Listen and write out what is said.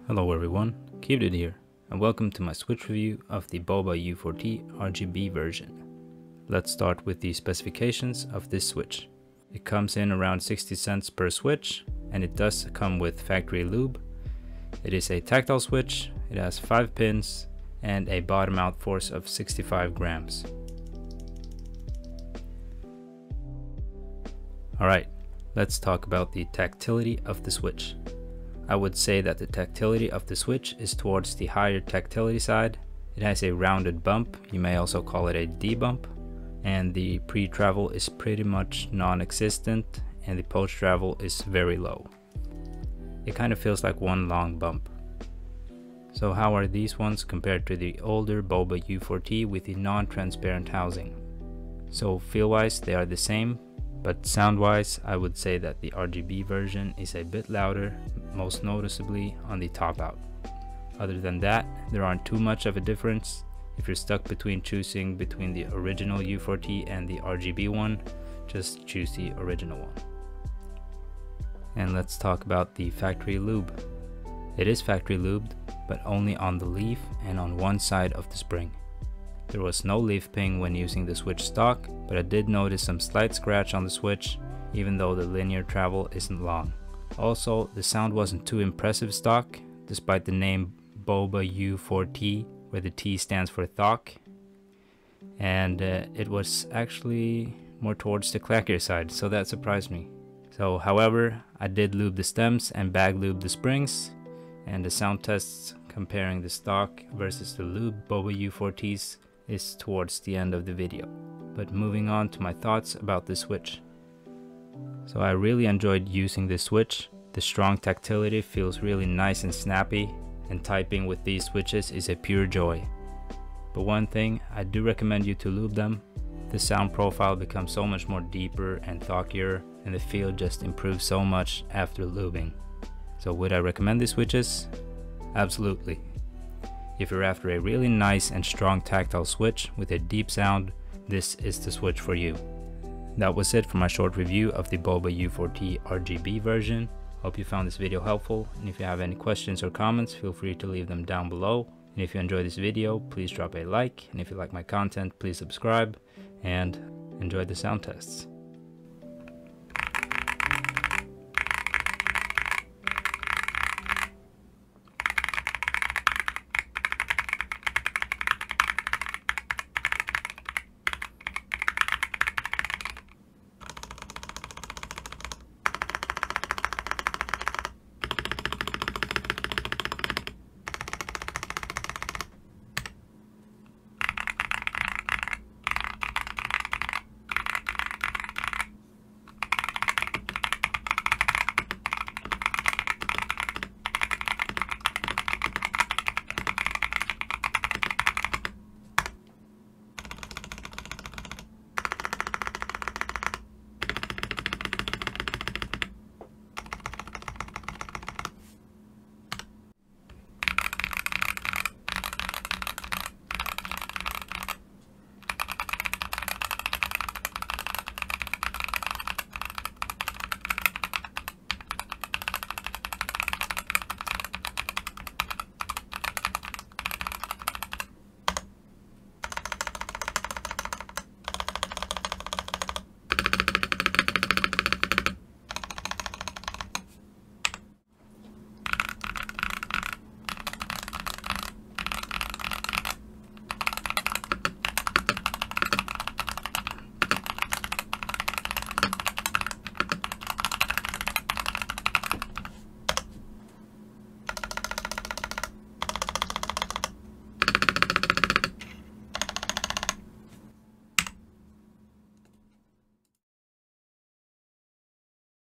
Hello everyone, Lubed here, and welcome to my switch review of the Boba U4T RGB version. Let's start with the specifications of this switch. It comes in around 60 cents per switch, and it does come with factory lube. It is a tactile switch, it has 5 pins, and a bottom out force of 65 grams. Alright, let's talk about the tactility of the switch. I would say that the tactility of the switch is towards the higher tactility side. It has a rounded bump, you may also call it a D-bump, and the pre-travel is pretty much non-existent and the post-travel is very low. It kind of feels like one long bump. So how are these ones compared to the older Boba U4T with the non-transparent housing? So feel-wise they are the same, but sound-wise I would say that the RGB version is a bit louder, most noticeably on the top out. Other than that, there aren't too much of a difference. If you're stuck between choosing between the original U4T and the RGB one, just choose the original one. And let's talk about the factory lube. It is factory lubed, but only on the leaf and on one side of the spring. There was no leaf ping when using the switch stock, but I did notice some slight scratch on the switch, even though the linear travel isn't long. Also, the sound wasn't too impressive stock, despite the name Boba U4T, where the T stands for thock. And it was actually more towards the clackier side, so that surprised me. So, however, I did lube the stems and bag lube the springs, and the sound tests comparing the stock versus the lube Boba U4Ts is towards the end of the video. But moving on to my thoughts about the switch. So I really enjoyed using this switch. The strong tactility feels really nice and snappy, and typing with these switches is a pure joy. But one thing, I do recommend you to lube them. The sound profile becomes so much more deeper and thockier, and the feel just improves so much after lubing. So would I recommend these switches? Absolutely. If you're after a really nice and strong tactile switch with a deep sound, this is the switch for you. That was it for my short review of the Boba U4T RGB version. Hope you found this video helpful, and if you have any questions or comments, feel free to leave them down below. And if you enjoyed this video, please drop a like, and if you like my content, please subscribe, and enjoy the sound tests.